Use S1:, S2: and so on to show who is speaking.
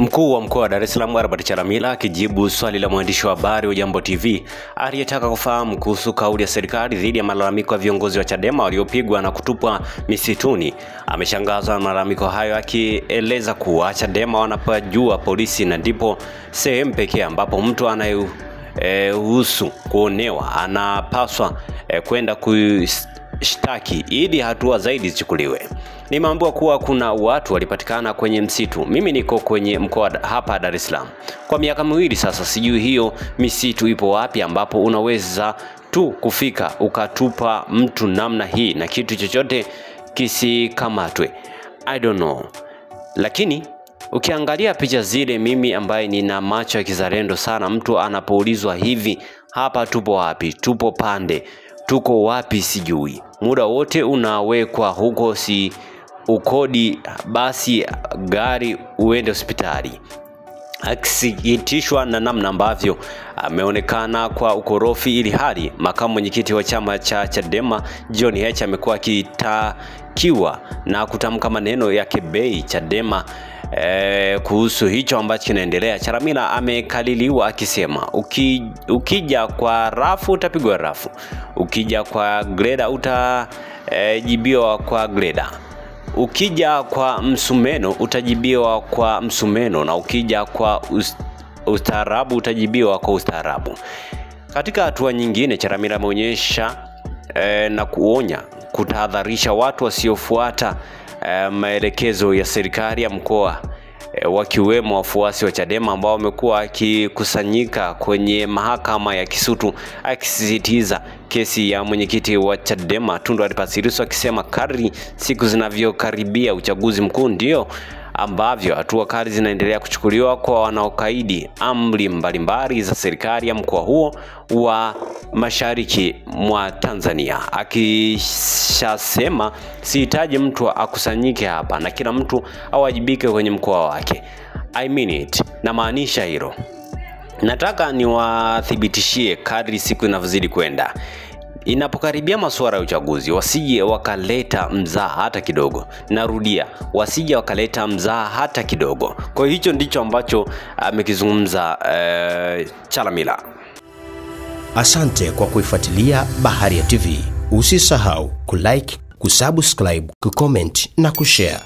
S1: Mkuu wa mkoa wa Dar es Salaam Albert Chalamila akijibu swali la mwandishi wa habari wa Jambo TV aliyetaka kufahamu kuhusu kauli ya serikali dhidi ya malalamiko ya viongozi wa Chadema waliopigwa na kutupwa misituni, ameshangazwa na malalamiko hayo, akieleza kuwa Chadema wanapojua polisi na ndipo sehemu pekee ambapo mtu anayehusu kuonewa anapaswa kwenda kushtaki ili hatua zaidi zichukuliwe. Nimeambiwa kuwa kuna watu walipatikana kwenye msitu. Mimi niko kwenye mkoa hapa Dar es Salaam kwa miaka miwili sasa, sijui hiyo misitu ipo wapi ambapo unaweza tu kufika ukatupa mtu namna hii na kitu chochote kisikamatwe. I don't know. Lakini ukiangalia picha zile, mimi ambaye nina macho ya kizalendo sana, mtu anapoulizwa hivi, hapa tupo wapi? Tupo pande. Tuko wapi sijui. Muda wote unawekwa huko, si ukodi basi gari uende hospitali. Akisikitishwa na namna ambavyo ameonekana kwa ukorofi, ili hali makamu mwenyekiti wa chama cha Chadema John Heche amekuwa akitakiwa na kutamka maneno ya kebei Chadema kuhusu hicho ambacho kinaendelea. Chalamila amekaliliwa akisema ukija kwa rafu utapigwa rafu, ukija kwa greda utajibiwa kwa greda, ukija kwa msumeno utajibiwa kwa msumeno, na ukija kwa ustaarabu utajibiwa kwa ustaarabu. Katika hatua nyingine, Chalamila ameonyesha na kuonya, kutahadharisha watu wasiofuata maelekezo ya serikali ya mkoa, wakiwemo wafuasi wa Chadema ambao wamekuwa wakikusanyika kwenye mahakama ya Kisutu, akisisitiza kesi ya mwenyekiti wa Chadema Tundu Antipas Lissu, akisema kadri siku zinavyokaribia uchaguzi mkuu ndio ambavyo hatua kali zinaendelea kuchukuliwa kwa wanaokaidi amri mbalimbali za serikali ya mkoa huo wa mashariki mwa Tanzania. Akishasema sihitaji mtu akusanyike hapa na kila mtu awajibike kwenye mkoa wake. I mean it. Na maanisha hilo. Nataka niwathibitishie kadri siku inavyozidi kwenda, inapokaribia masuala ya uchaguzi, wasije wakaleta mzaa hata kidogo. Narudia, wasije wakaleta mzaa hata kidogo. Kwa hicho ndicho ambacho amekizungumza Chalamila.
S2: Asante kwa kuifuatilia Baharia TV. Usisahau kulike, kusubscribe, kucomment na kushare.